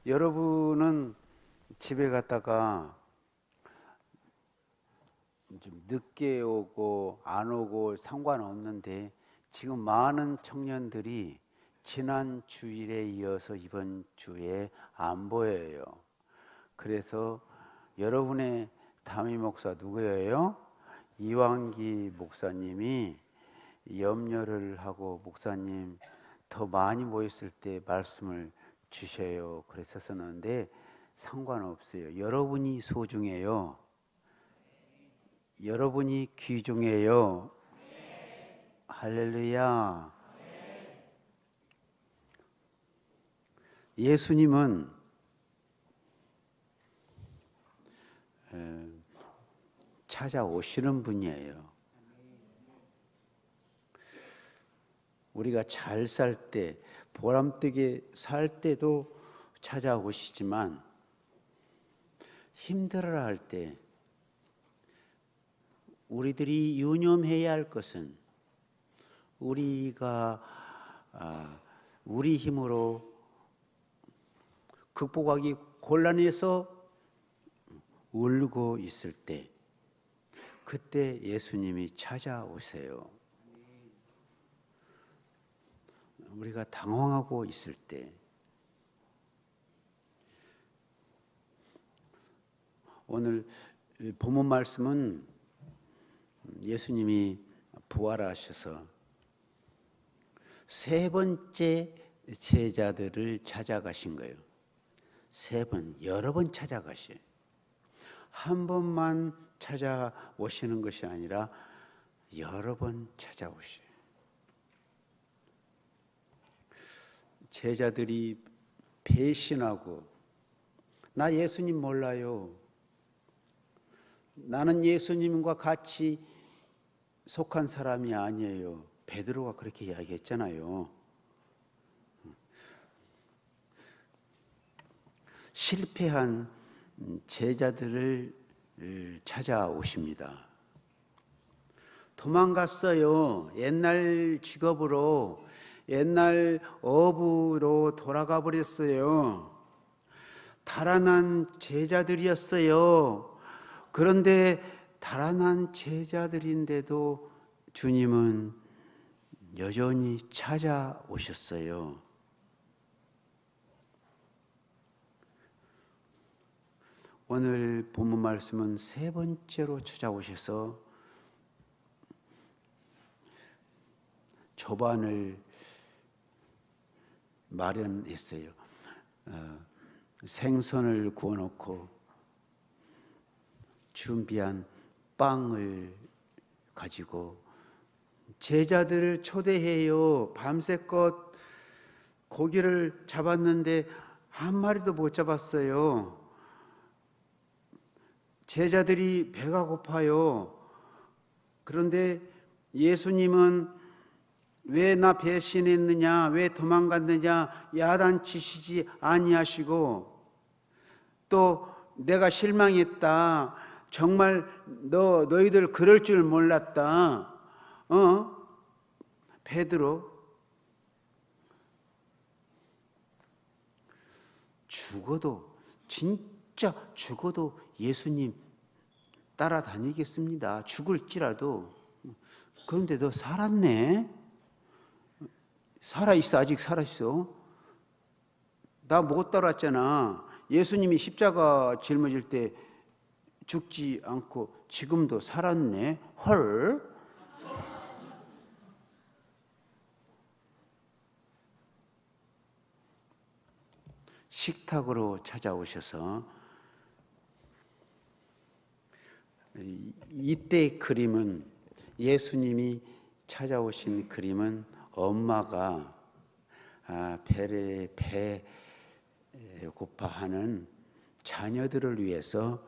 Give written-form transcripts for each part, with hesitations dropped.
여러분은 집에 갔다가 좀 늦게 오고 안 오고 상관없는데 지금 많은 청년들이 지난 주일에 이어서 이번 주에 안 보여요. 그래서 여러분의 담임 목사 누구예요? 이완기 목사님이 염려를 하고 목사님 더 많이 모였을 때 말씀을 주셔요. 그랬었는데 상관없어요. 여러분이 소중해요. 여러분이 귀중해요. 할렐루야. 예수님은 찾아오시는 분이에요. 우리가 잘 살 때, 보람되게 살 때도 찾아오시지만 힘들어할 때 우리들이 유념해야 할 것은 우리가 우리 힘으로 극복하기 곤란해서 울고 있을 때 그때 예수님이 찾아오세요. 우리가 당황하고 있을 때 오늘 본문 말씀은 예수님이 부활하셔서 세 번째 제자들을 찾아가신 거예요. 세 번, 여러 번 찾아가셔요. 한 번만 찾아오시는 것이 아니라 여러 번 찾아오셔요. 제자들이 배신하고 나 예수님 몰라요. 나는 예수님과 같이 속한 사람이 아니에요. 베드로가 그렇게 이야기했잖아요. 실패한 제자들을 찾아오십니다. 도망갔어요. 옛날 직업으로, 옛날 어부로 돌아가 버렸어요. 달아난 제자들이었어요. 그런데 달아난 제자들인데도 주님은 여전히 찾아오셨어요. 오늘 본문 말씀은 세 번째로 찾아오셔서 조반을 마련했어요. 생선을 구워놓고 준비한 빵을 가지고 제자들을 초대해요. 밤새껏 고기를 잡았는데 한 마리도 못 잡았어요. 제자들이 배가 고파요. 그런데 예수님은 왜 나 배신했느냐, 왜 도망갔느냐 야단치시지 아니하시고 또 내가 실망했다. 정말 너희들 그럴 줄 몰랐다. 베드로 죽어도 진짜 죽어도 예수님 따라다니겠습니다. 죽을지라도. 그런데 너 살았네. 살아있어. 아직 살아있어. 나 못 따랐잖아. 예수님이 십자가 짊어질 때 죽지 않고 지금도 살았네. 헐. 식탁으로 찾아오셔서 이때 그림은 예수님이 찾아오신 그림은 엄마가 배 고파하는 자녀들을 위해서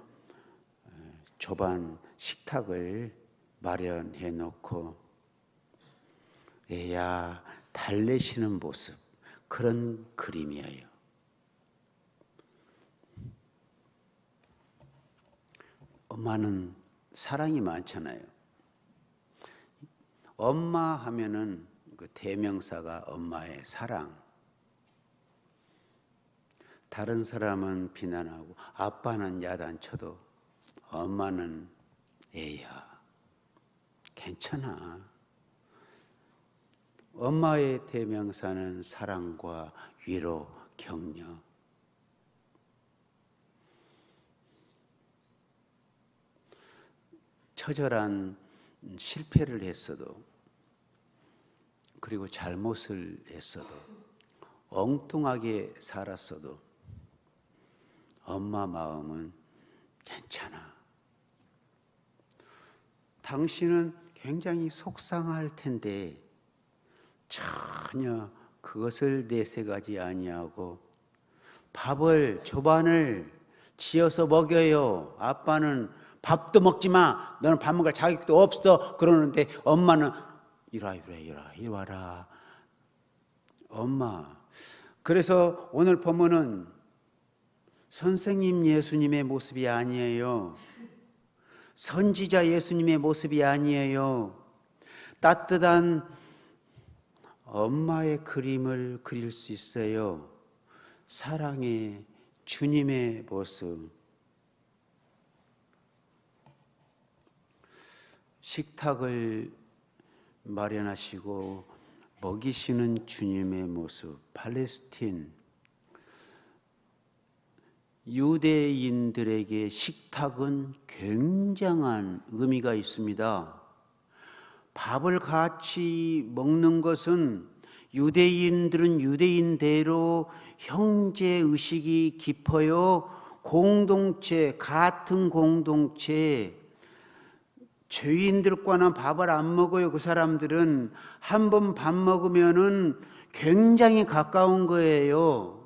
조반 식탁을 마련해 놓고 애야 달래시는 모습, 그런 그림이에요. 엄마는 사랑이 많잖아요. 엄마 하면은 그 대명사가 엄마의 사랑. 다른 사람은 비난하고 아빠는 야단쳐도 엄마는 애야. 괜찮아. 엄마의 대명사는 사랑과 위로, 격려. 처절한 실패를 했어도, 그리고 잘못을 했어도, 엉뚱하게 살았어도 엄마 마음은 괜찮아. 당신은 굉장히 속상할 텐데 전혀 그것을 내색하지 아니하고 조반을 지어서 먹여요. 아빠는 밥도 먹지 마. 너는 밥 먹을 자격도 없어. 그러는데 엄마는 이리 와라. 엄마. 그래서 오늘 본문은 선생님 예수님의 모습이 아니에요. 선지자 예수님의 모습이 아니에요. 따뜻한 엄마의 그림을 그릴 수 있어요. 사랑의 주님의 모습. 식탁을 마련하시고 먹이시는 주님의 모습. 팔레스틴 유대인들에게 식탁은 굉장한 의미가 있습니다. 밥을 같이 먹는 것은 유대인들은 유대인대로 형제의식이 깊어요. 공동체, 같은 공동체. 죄인들과는 밥을 안 먹어요. 그 사람들은 한 번 밥 먹으면은 굉장히 가까운 거예요.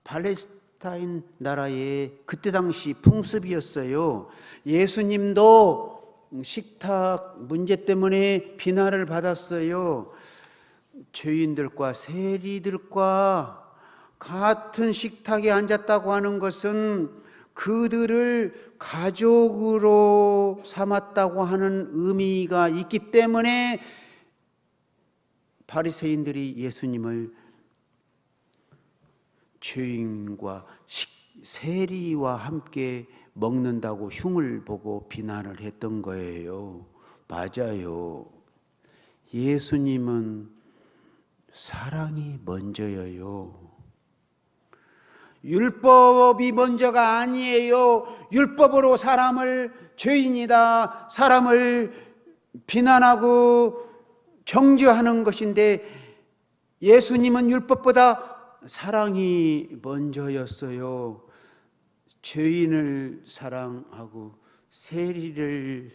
팔레스타인 나라의 그때 당시 풍습이었어요. 예수님도 식탁 문제 때문에 비난을 받았어요. 죄인들과 세리들과 같은 식탁에 앉았다고 하는 것은 그들을 가족으로 삼았다고 하는 의미가 있기 때문에 바리새인들이 예수님을 죄인과 세리와 함께 먹는다고 흉을 보고 비난을 했던 거예요. 맞아요. 예수님은 사랑이 먼저예요. 율법이 먼저가 아니에요. 율법으로 사람을 죄인이다, 사람을 비난하고 정죄하는 것인데 예수님은 율법보다 사랑이 먼저였어요. 죄인을 사랑하고 세리를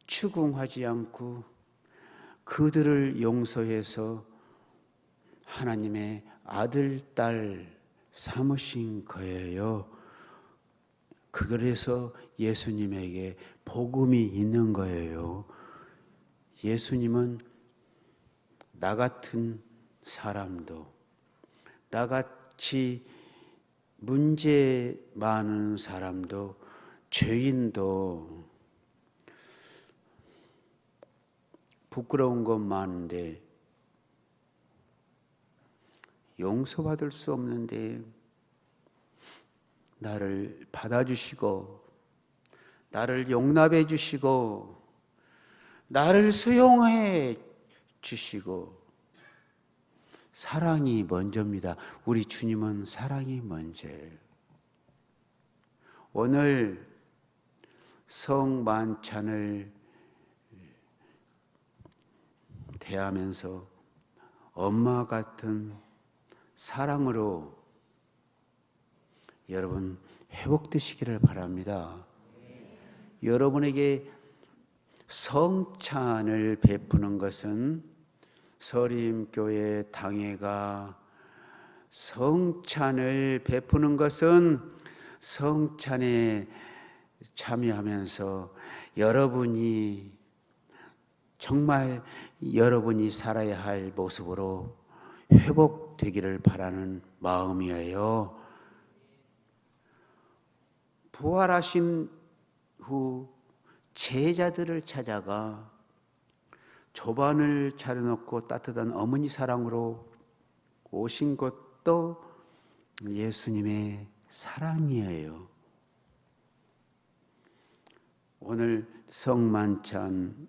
추궁하지 않고 그들을 용서해서 하나님의 아들, 딸 삼으신 거예요. 그래서 예수님에게 복음이 있는 거예요. 예수님은 나 같은 사람도, 나같이 문제 많은 사람도, 죄인도 부끄러운 것 많은데 용서받을 수 없는데 나를 받아주시고 나를 용납해 주시고 나를 수용해 주시고 사랑이 먼저입니다. 우리 주님은 사랑이 먼저예요. 오늘 성만찬을 대하면서 엄마 같은 사랑으로 여러분 회복되시기를 바랍니다. 여러분에게 성찬을 베푸는 것은 서림교회 당회가 성찬을 베푸는 것은 성찬에 참여하면서 여러분이 정말 여러분이 살아야 할 모습으로 회복되기를 바라는 마음이에요. 부활하신 후 제자들을 찾아가 조반을 차려놓고 따뜻한 어머니 사랑으로 오신 것도 그것도 예수님의 사랑이에요. 오늘 성만찬을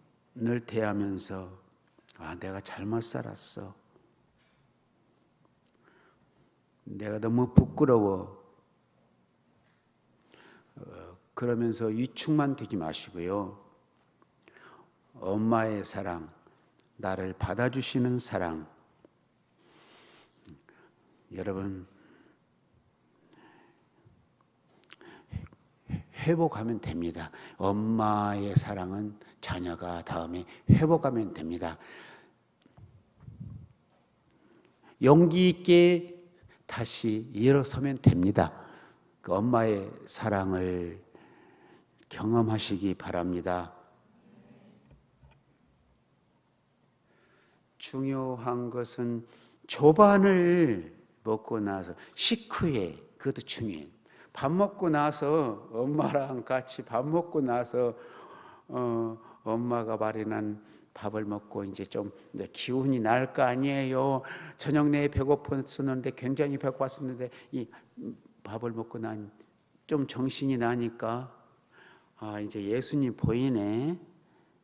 대하면서 내가 잘못 살았어. 내가 너무 부끄러워. 그러면서 위축만 되지 마시고요. 엄마의 사랑, 나를 받아주시는 사랑. 여러분, 회복하면 됩니다. 엄마의 사랑은 자녀가 다음에 회복하면 됩니다. 용기 있게 다시 일어서면 됩니다. 그 엄마의 사랑을 경험하시기 바랍니다. 중요한 것은 조반을 먹고 나서 식후에, 그것도 중요해요. 밥 먹고 나서 엄마랑 같이 밥 먹고 나서 엄마가 마련한 밥을 먹고 이제 좀 기운이 날 거 아니에요. 저녁 내에 배고팠었는데 굉장히 배고팠었는데 이 밥을 먹고 난 좀 정신이 나니까 이제 예수님 보이네.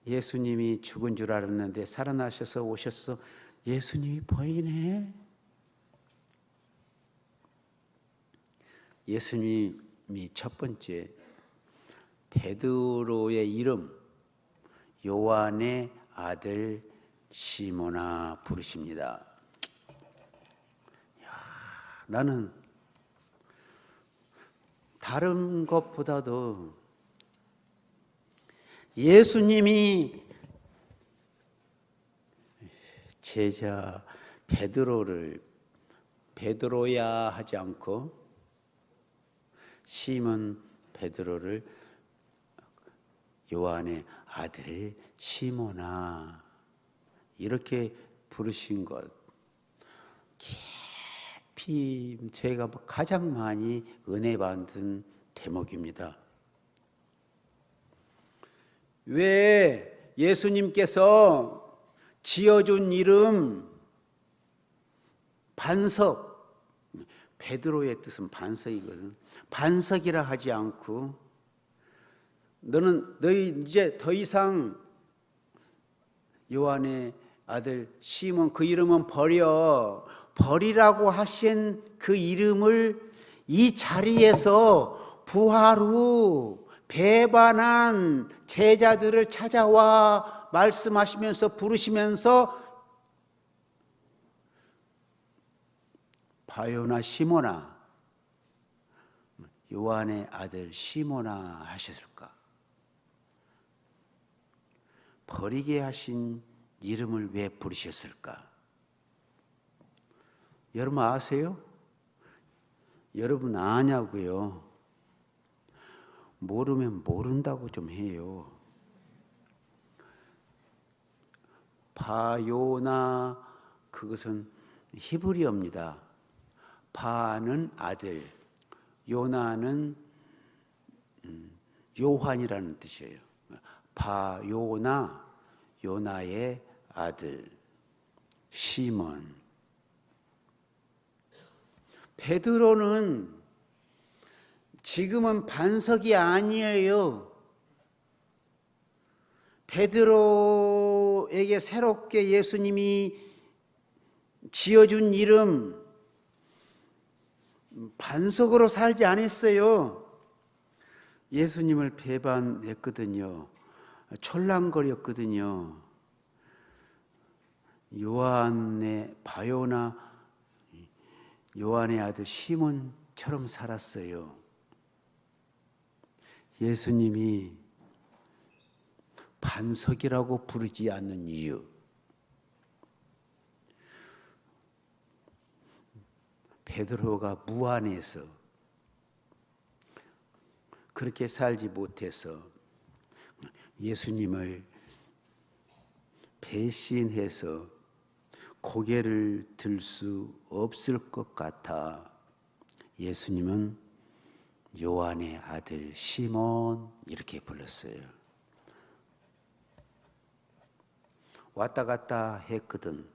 예수님이 죽은 줄 알았는데 살아나셔서 오셨어. 예수님이 보이네. 예수님이 첫 번째 베드로의 이름 요한의 아들 시몬아 부르십니다. 나는 다른 것보다도 예수님이 제자 베드로를 베드로야 하지 않고 시몬 베드로를 요한의 아들 시몬아 이렇게 부르신 것 깊이 제가 가장 많이 은혜 받은 대목입니다. 왜 예수님께서 지어준 이름 반석, 베드로의 뜻은 반석이거든. 반석이라 하지 않고 너희 이제 더 이상 요한의 아들 시몬 그 이름은 버리라고 하신 그 이름을 이 자리에서 부활 후 배반한 제자들을 찾아와 말씀하시면서 부르시면서 바요나 시몬아 요한의 아들 시몬아 하셨을까? 버리게 하신 이름을 왜 부르셨을까? 여러분 아세요? 여러분 아냐고요? 모르면 모른다고 좀 해요. 바요나 그것은 히브리어입니다. 바는 아들, 요나는 요한이라는 뜻이에요. 바요나, 요나의 아들, 시몬. 베드로는 지금은 반석이 아니에요. 베드로에게 새롭게 예수님이 지어준 이름 반석으로 살지 않았어요. 예수님을 배반했거든요. 철랑거렸거든요. 요한의 바요나 요한의 아들 시몬처럼 살았어요. 예수님이 반석이라고 부르지 않는 이유. 베드로가 무안해서 그렇게 살지 못해서 예수님을 배신해서 고개를 들 수 없을 것 같아 예수님은 요한의 아들 시몬 이렇게 불렀어요. 왔다 갔다 했거든.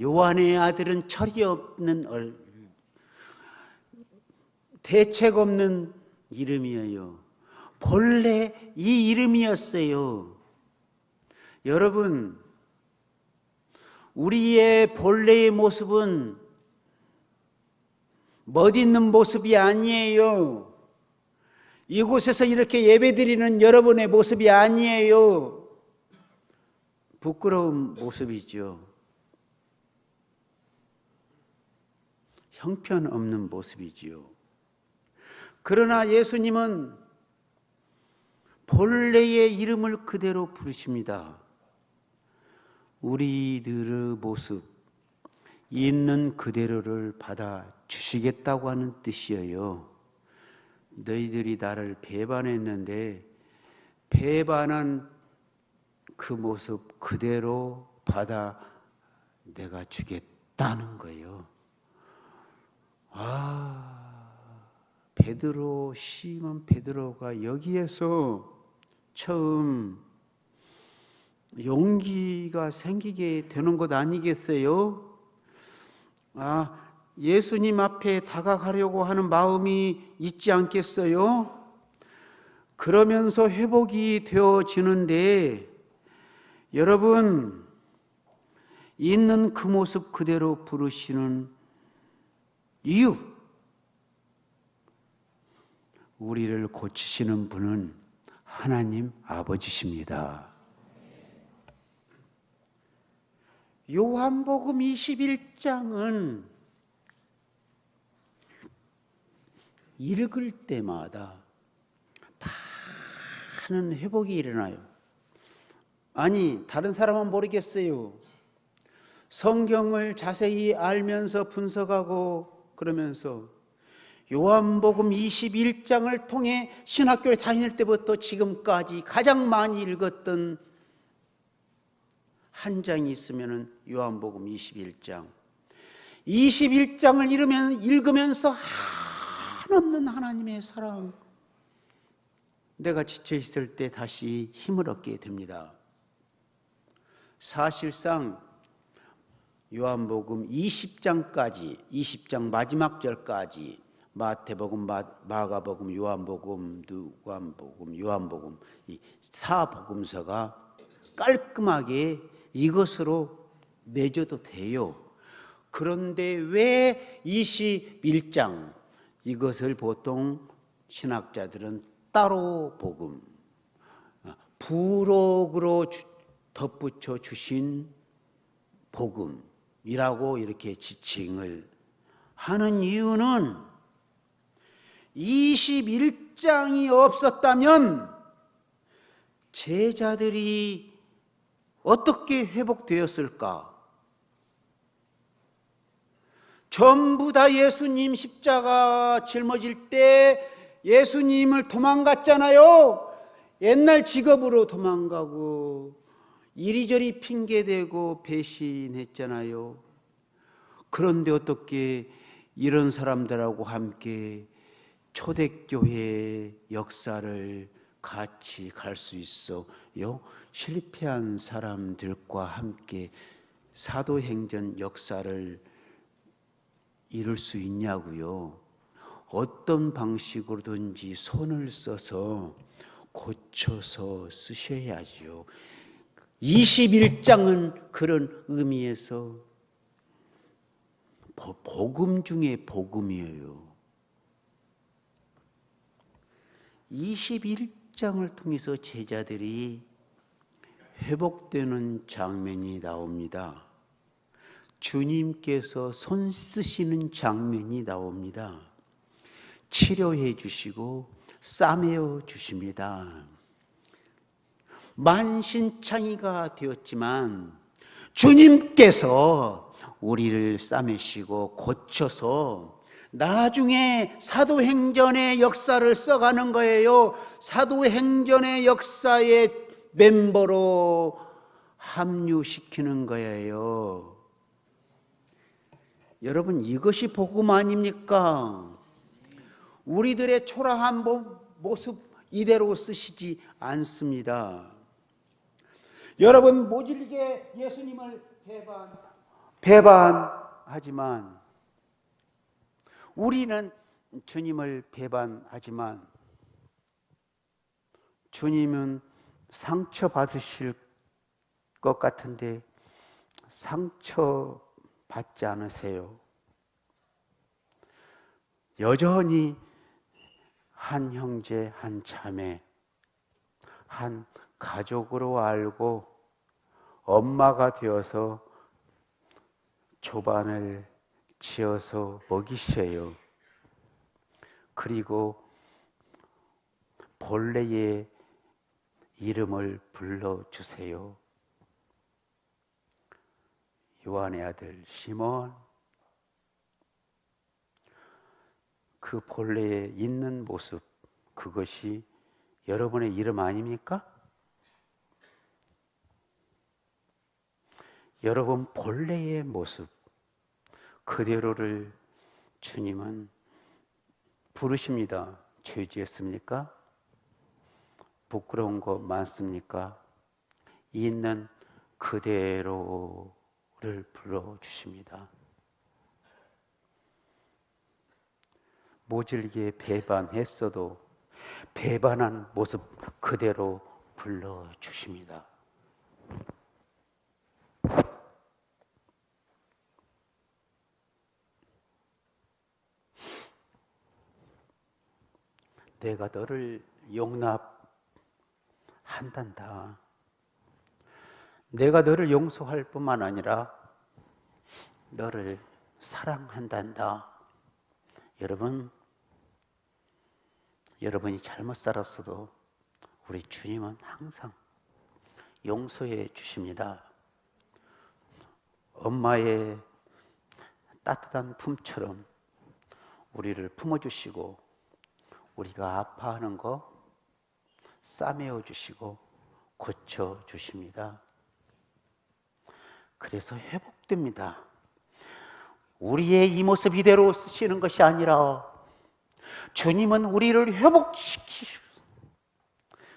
요한의 아들은 철이 없는 대책 없는 이름이에요. 본래 이 이름이었어요. 여러분, 우리의 본래의 모습은 멋있는 모습이 아니에요. 이곳에서 이렇게 예배드리는 여러분의 모습이 아니에요. 부끄러운 모습이죠. 형편없는 모습이지요. 그러나 예수님은 본래의 이름을 그대로 부르십니다. 우리들의 모습, 있는 그대로를 받아 주시겠다고 하는 뜻이에요. 너희들이 나를 배반했는데 배반한 그 모습 그대로 받아 내가 주겠다는 거예요. 베드로, 시몬 베드로가 여기에서 처음 용기가 생기게 되는 것 아니겠어요? 예수님 앞에 다가가려고 하는 마음이 있지 않겠어요? 그러면서 회복이 되어지는데, 여러분, 있는 그 모습 그대로 부르시는 이유, 우리를 고치시는 분은 하나님 아버지십니다. 요한복음 21장은 읽을 때마다 많은 회복이 일어나요. 아니, 다른 사람은 모르겠어요. 성경을 자세히 알면서 분석하고 그러면서 요한복음 21장을 통해 신학교에 다닐 때부터 지금까지 가장 많이 읽었던 한 장이 있으면 요한복음 21장. 21장을 읽으면서 한없는 하나님의 사랑, 내가 지쳐 있을 때 다시 힘을 얻게 됩니다. 사실상 요한복음 20장까지, 20장 마지막 절까지 마태복음, 마가복음, 요한복음, 누가복음, 요한복음, 이 사복음서가 깔끔하게 이것으로 맺어도 돼요. 그런데 왜 21장, 이것을 보통 신학자들은 따로 복음, 부록으로 덧붙여 주신 복음이라고 이렇게 지칭을 하는 이유는 21장이 없었다면 제자들이 어떻게 회복되었을까? 전부 다 예수님 십자가 짊어질 때 예수님을 도망갔잖아요. 옛날 직업으로 도망가고 이리저리 핑계대고 배신했잖아요. 그런데 어떻게 이런 사람들하고 함께 초대교회의 역사를 같이 갈 수 있어요? 실패한 사람들과 함께 사도행전 역사를 이룰 수 있냐고요? 어떤 방식으로든지 손을 써서 고쳐서 쓰셔야지요. 21장은 그런 의미에서 복음 중에 복음이에요. 21장을 통해서 제자들이 회복되는 장면이 나옵니다. 주님께서 손 쓰시는 장면이 나옵니다. 치료해 주시고 싸매어 주십니다. 만신창이가 되었지만 주님께서 우리를 싸매시고 고쳐서 나중에 사도행전의 역사를 써가는 거예요. 사도행전의 역사의 멤버로 합류시키는 거예요. 여러분, 이것이 복음 아닙니까? 우리들의 초라한 모습 이대로 쓰시지 않습니다. 여러분, 모질게 예수님을 배반하지만 우리는 주님을 배반하지만 주님은 상처 받으실 것 같은데 상처 받지 않으세요. 여전히 한 형제, 한 자매, 한 가족으로 알고 엄마가 되어서 조반을 지어서 먹이셔요. 그리고 본래의 이름을 불러주세요. 요한의 아들 시몬, 그 본래에 있는 모습, 그것이 여러분의 이름 아닙니까? 여러분 본래의 모습 그대로를 주님은 부르십니다. 죄 지었습니까? 부끄러운 거 많습니까? 있는 그대로를 불러주십니다. 모질게 배반했어도 배반한 모습 그대로 불러주십니다. 내가 너를 용납한단다. 내가 너를 용서할 뿐만 아니라 너를 사랑한단다. 여러분이 잘못 살았어도 우리 주님은 항상 용서해 주십니다. 엄마의 따뜻한 품처럼 우리를 품어주시고 우리가 아파하는 거 싸매어 주시고 고쳐주십니다. 그래서 회복됩니다. 우리의 이 모습 이대로 쓰시는 것이 아니라 주님은 우리를 회복시키시고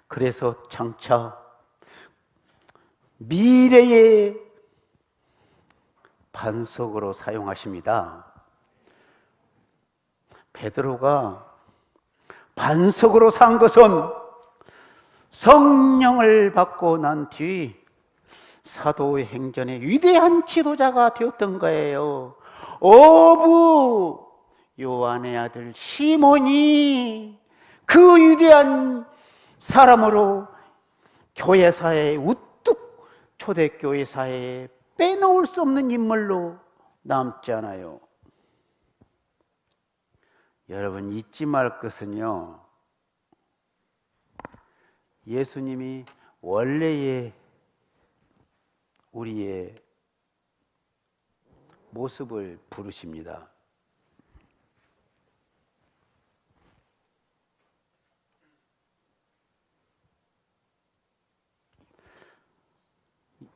그래서 장차 미래의 반석으로 사용하십니다. 베드로가 반석으로 산 것은 성령을 받고 난 뒤 사도행전의 위대한 지도자가 되었던 거예요. 어부 요한의 아들 시몬이 그 위대한 사람으로 교회사에 우뚝 초대교회사에 빼놓을 수 없는 인물로 남잖아요. 여러분 잊지 말 것은요, 예수님이 원래의 우리의 모습을 부르십니다.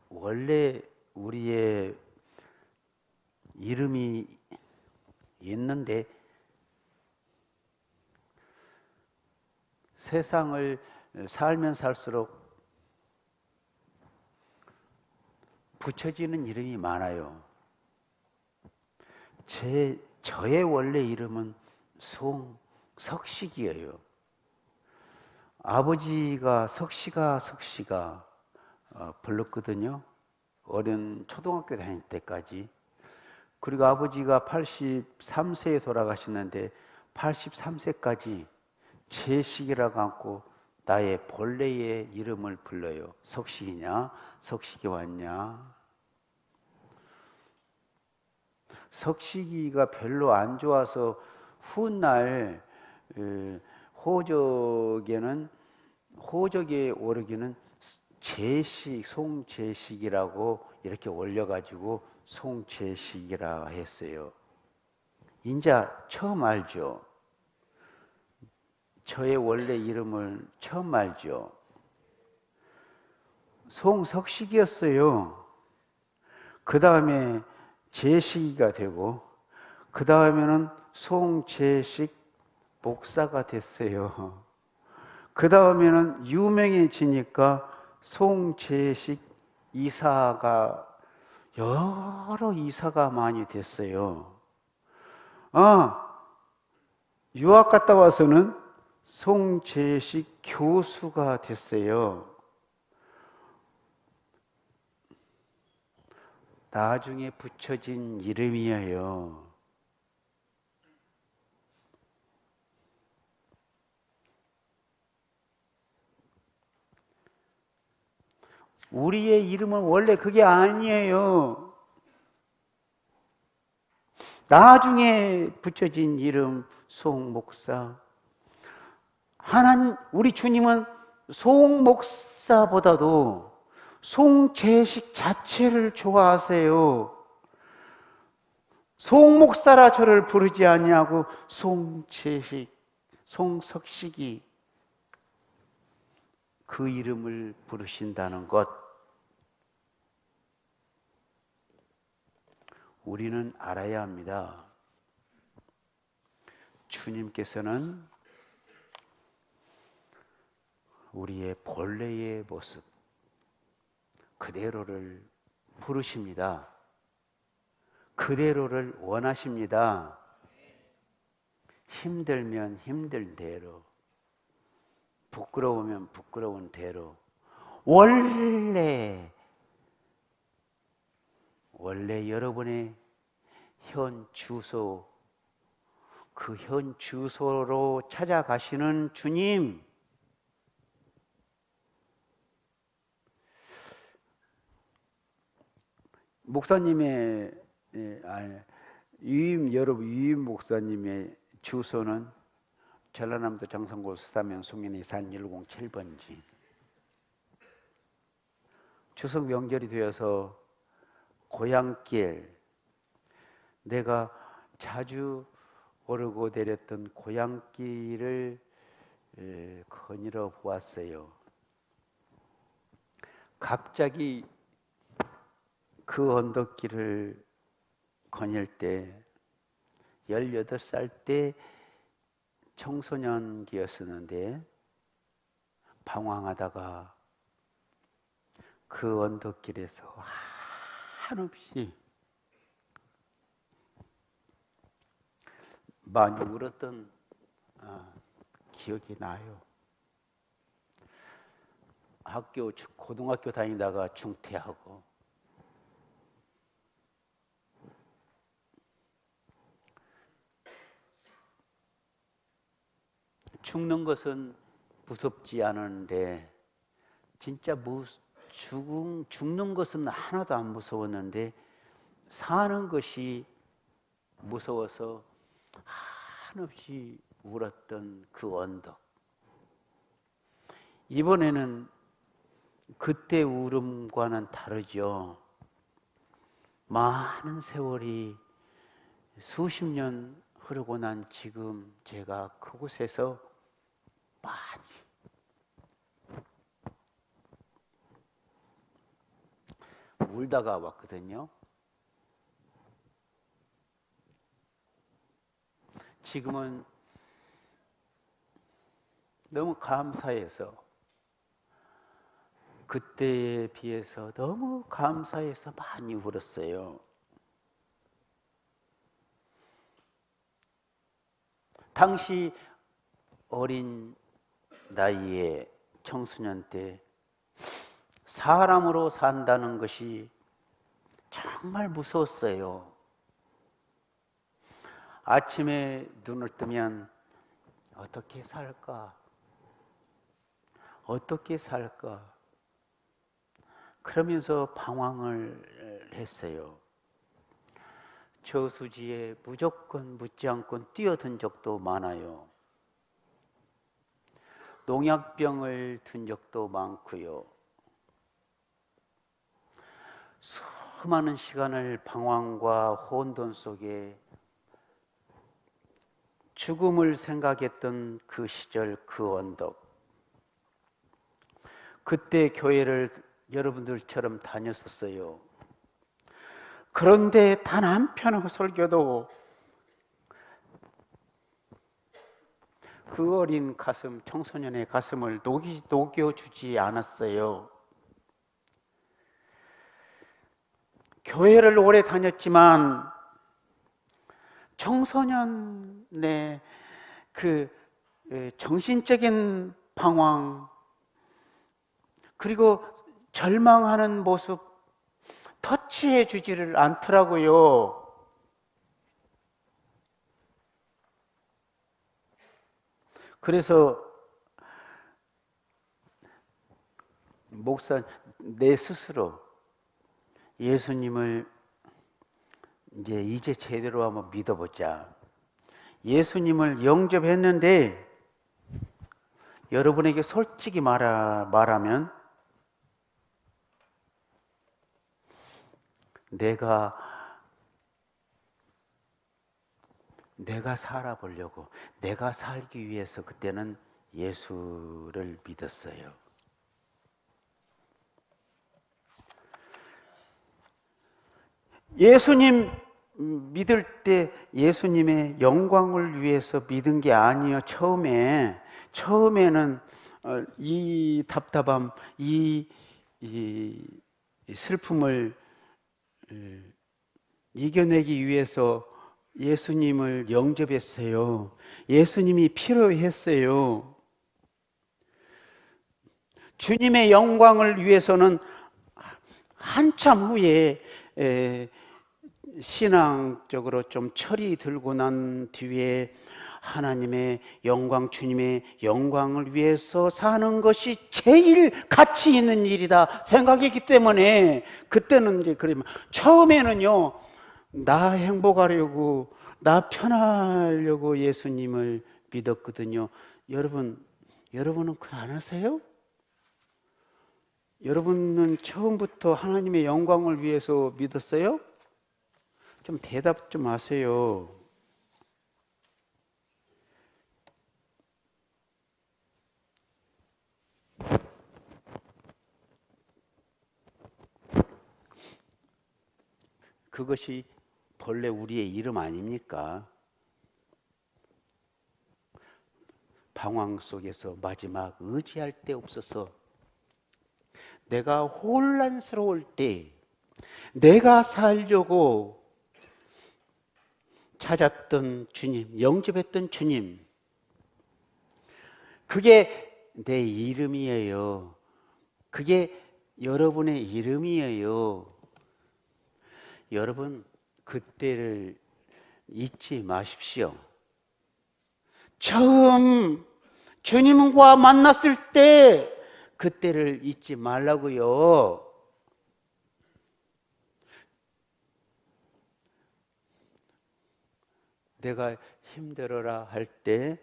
원래 우리의 이름이 있는데 세상을 살면 살수록 붙여지는 이름이 많아요. 저의 원래 이름은 석식이에요. 아버지가 석시가 불렀거든요. 어린 초등학교 다닐 때까지. 그리고 아버지가 83세에 돌아가셨는데 83세까지 제식이라고 하고 나의 본래의 이름을 불러요. 석식이냐? 석식이 왔냐? 석식이가 별로 안 좋아서 훗날 호적에 오르기는 제식, 송제식이라고 이렇게 올려가지고 송제식이라 했어요. 인자 처음 알죠? 저의 원래 이름을 처음 알죠? 송석식이었어요. 그 다음에 제식이가 되고 그 다음에는 송제식 목사가 됐어요. 그 다음에는 유명해지니까 송제식 이사가 여러 이사가 많이 됐어요. 유학 갔다 와서는 송재식 교수가 됐어요. 나중에 붙여진 이름이에요. 우리의 이름은 원래 그게 아니에요. 나중에 붙여진 이름 송 목사. 하나님, 우리 주님은 송 목사보다도 송재식 자체를 좋아하세요. 송 목사라 저를 부르지 아니하고 송재식, 송석식이 그 이름을 부르신다는 것, 우리는 알아야 합니다. 주님께서는 우리의 본래의 모습 그대로를 부르십니다. 그대로를 원하십니다. 힘들면 힘든 대로, 부끄러우면 부끄러운 대로, 원래 여러분의 현 주소, 그 현 주소로 찾아가시는 주님, 목사님의 유임 목사님의 주소는 전라남도 장성고 수사면 송인의 산 107번지. 추석 명절이 되어서 고향길, 내가 자주 오르고 내렸던 고향길을 거닐어 보았어요. 갑자기 그 언덕길을 거닐 때 18살 때 청소년기였었는데 방황하다가 그 언덕길에서 한없이 많이 울었던 기억이 나요. 고등학교 다니다가 중퇴하고 죽는 것은 무섭지 않은데 진짜 죽는 것은 하나도 안 무서웠는데 사는 것이 무서워서 한없이 울었던 그 언덕. 이번에는 그때 울음과는 다르죠. 많은 세월이 수십 년 흐르고 난 지금 제가 그곳에서 많이 울다가 왔거든요. 지금은 너무 감사해서, 그때에 비해서 너무 감사해서 많이 울었어요. 당시 어린 나이에 청소년 때 사람으로 산다는 것이 정말 무서웠어요. 아침에 눈을 뜨면 어떻게 살까? 어떻게 살까? 그러면서 방황을 했어요. 저수지에 무조건 묻지 않고 뛰어든 적도 많아요. 농약병을 든 적도 많고요. 수많은 시간을 방황과 혼돈 속에 죽음을 생각했던 그 시절, 그 언덕. 그때 교회를 여러분들처럼 다녔었어요. 그런데 단 한 편의 설교도 그 어린 가슴, 청소년의 가슴을 녹여주지 않았어요. 교회를 오래 다녔지만 청소년의 그 정신적인 방황, 그리고 절망하는 모습 터치해 주지를 않더라고요. 그래서 목사, 내 스스로 예수님을 이제 제대로 한번 믿어보자. 예수님을 영접했는데 여러분에게 솔직히 말하면 내가 살아보려고, 내가 살기 위해서 그때는 예수를 믿었어요. 예수님 믿을 때 예수님의 영광을 위해서 믿은 게 아니에요. 처음에는 이 답답함, 이 슬픔을 이겨내기 위해서 예수님을 영접했어요. 예수님이 필요했어요. 주님의 영광을 위해서는 한참 후에 신앙적으로 좀 철이 들고 난 뒤에 하나님의 영광, 주님의 영광을 위해서 사는 것이 제일 가치 있는 일이다 생각했기 때문에 그때는 이제 그러면 처음에는요, 나 행복하려고, 나 편하려고 예수님을 믿었거든요. 여러분은 그거 안 하세요? 여러분은 처음부터 하나님의 영광을 위해서 믿었어요? 좀 대답 좀 하세요. 그것이 본래 우리의 이름 아닙니까? 방황 속에서 마지막 의지할 데 없어서 내가 혼란스러울 때 내가 살려고 찾았던 주님, 영접했던 주님, 그게 내 이름이에요. 그게 여러분의 이름이에요. 여러분, 그때를 잊지 마십시오. 처음 주님과 만났을 때 그때를 잊지 말라고요. 내가 힘들어라 할 때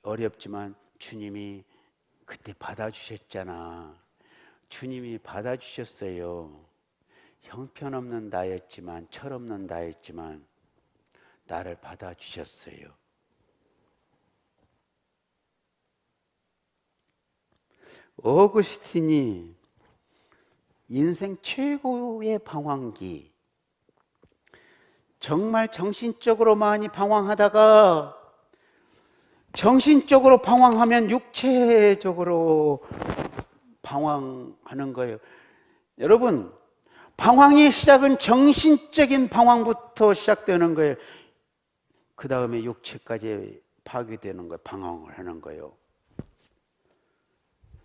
어렵지만 주님이 그때 받아주셨잖아. 주님이 받아주셨어요. 형편없는 나였지만, 철없는 나였지만 나를 받아주셨어요. 어거스틴이 인생 최고의 방황기, 정말 정신적으로 많이 방황하다가, 정신적으로 방황하면 육체적으로 방황하는 거예요. 여러분, 방황의 시작은 정신적인 방황부터 시작되는 거예요. 그 다음에 육체까지 파괴되는 거예요. 방황을 하는 거예요.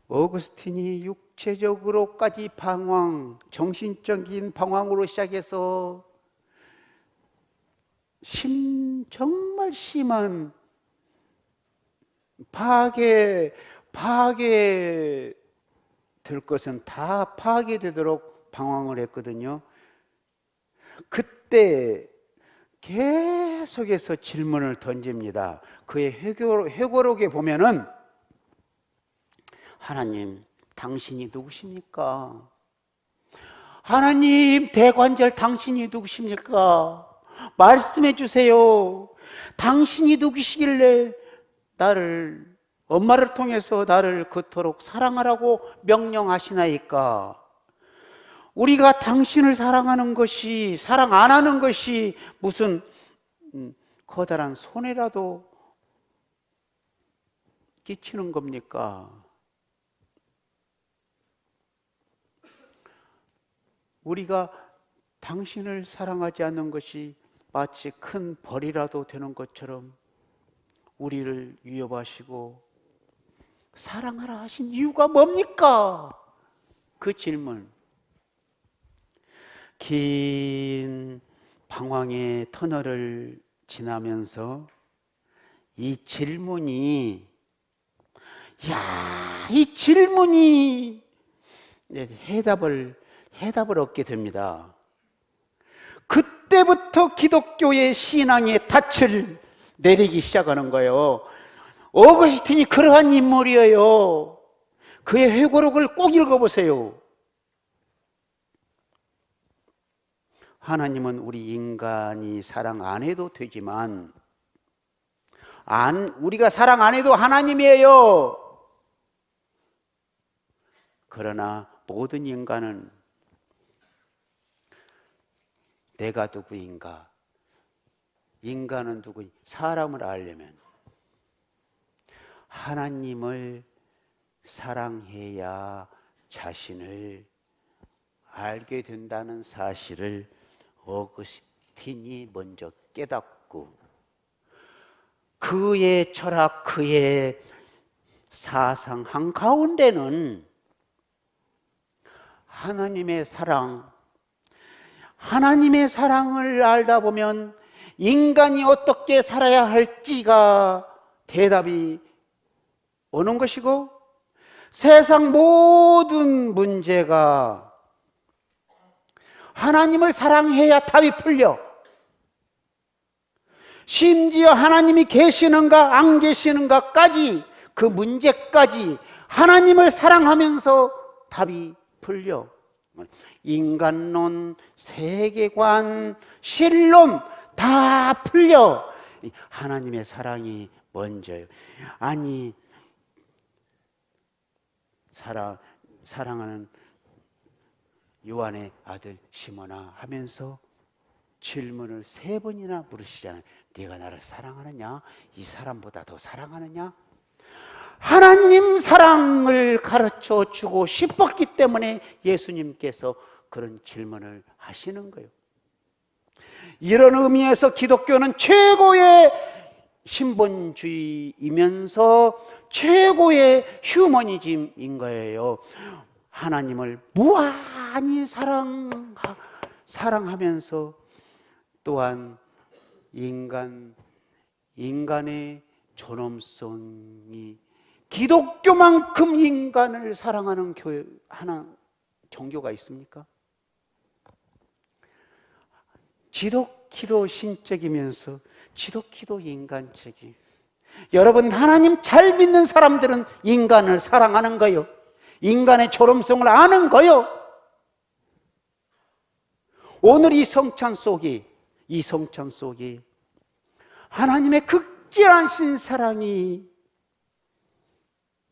어거스틴이 육체적으로까지 방황, 정신적인 방황으로 시작해서 정말 심한 파괴될 것은 다 파괴되도록 방황을 했거든요. 그때 계속해서 질문을 던집니다. 그의 회고록에 보면은 하나님, 당신이 누구십니까? 하나님, 대관절 당신이 누구십니까? 말씀해 주세요. 당신이 누구시길래 나를, 엄마를 통해서 나를 그토록 사랑하라고 명령하시나이까? 우리가 당신을 사랑하는 것이, 사랑 안 하는 것이 무슨 커다란 손해라도 끼치는 겁니까? 우리가 당신을 사랑하지 않는 것이 마치 큰 벌이라도 되는 것처럼 우리를 위협하시고 사랑하라 하신 이유가 뭡니까? 그 질문. 긴 방황의 터널을 지나면서 이 질문이 해답을 얻게 됩니다. 그때부터 기독교의 신앙의 닻을 내리기 시작하는 거예요. 어거스틴이 그러한 인물이에요. 그의 회고록을 꼭 읽어보세요. 하나님은 우리 인간이 사랑 안 해도 되지만 우리가 사랑 안 해도 하나님이에요. 그러나 모든 인간은 내가 누구인가? 인간은 누구인가? 사람을 알려면 하나님을 사랑해야 자신을 알게 된다는 사실을 어거스틴이 먼저 깨닫고 그의 철학, 그의 사상 한가운데는 하나님의 사랑을 알다 보면 인간이 어떻게 살아야 할지가 대답이 오는 것이고, 세상 모든 문제가 하나님을 사랑해야 답이 풀려. 심지어 하나님이 계시는가 안 계시는가까지, 그 문제까지 하나님을 사랑하면서 답이 풀려. 인간론, 세계관, 신론 다 풀려. 하나님의 사랑이 먼저요. 아니, 사랑하는 요한의 아들 시몬아 하면서 질문을 3번이나 물으시잖아요. 네가 나를 사랑하느냐? 이 사람보다 더 사랑하느냐? 하나님 사랑을 가르쳐 주고 싶었기 때문에 예수님께서 그런 질문을 하시는 거예요. 이런 의미에서 기독교는 최고의 신본주의이면서 최고의 휴머니즘인 거예요. 하나님을 무한히 사랑하면서 또한 인간의 존엄성이 기독교만큼 인간을 사랑하는 종교가 있습니까? 지독히도 신적이면서 지독히도 인간적이. 여러분, 하나님 잘 믿는 사람들은 인간을 사랑하는 거요. 인간의 존엄성을 아는 거요. 오늘 이 성찬 속에 하나님의 극진하신 사랑이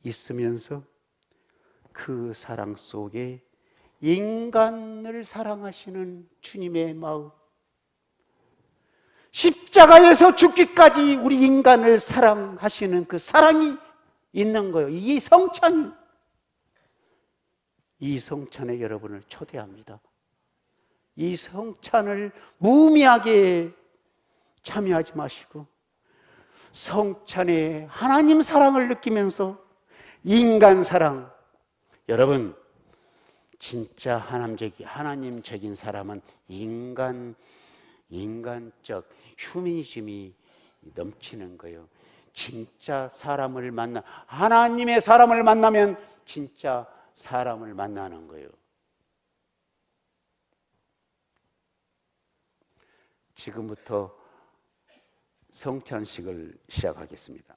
있으면서 그 사랑 속에 인간을 사랑하시는 주님의 마음, 십자가에서 죽기까지 우리 인간을 사랑하시는 그 사랑이 있는 거예요. 이 성찬에 여러분을 초대합니다. 이 성찬을 무의미하게 참여하지 마시고 성찬에 하나님 사랑을 느끼면서 인간 사랑, 여러분 진짜 하나님적인 사람은 인간적 휴머니즘이 넘치는 거예요. 진짜 하나님의 사람을 만나면 진짜 사람을 만나는 거예요. 지금부터 성찬식을 시작하겠습니다.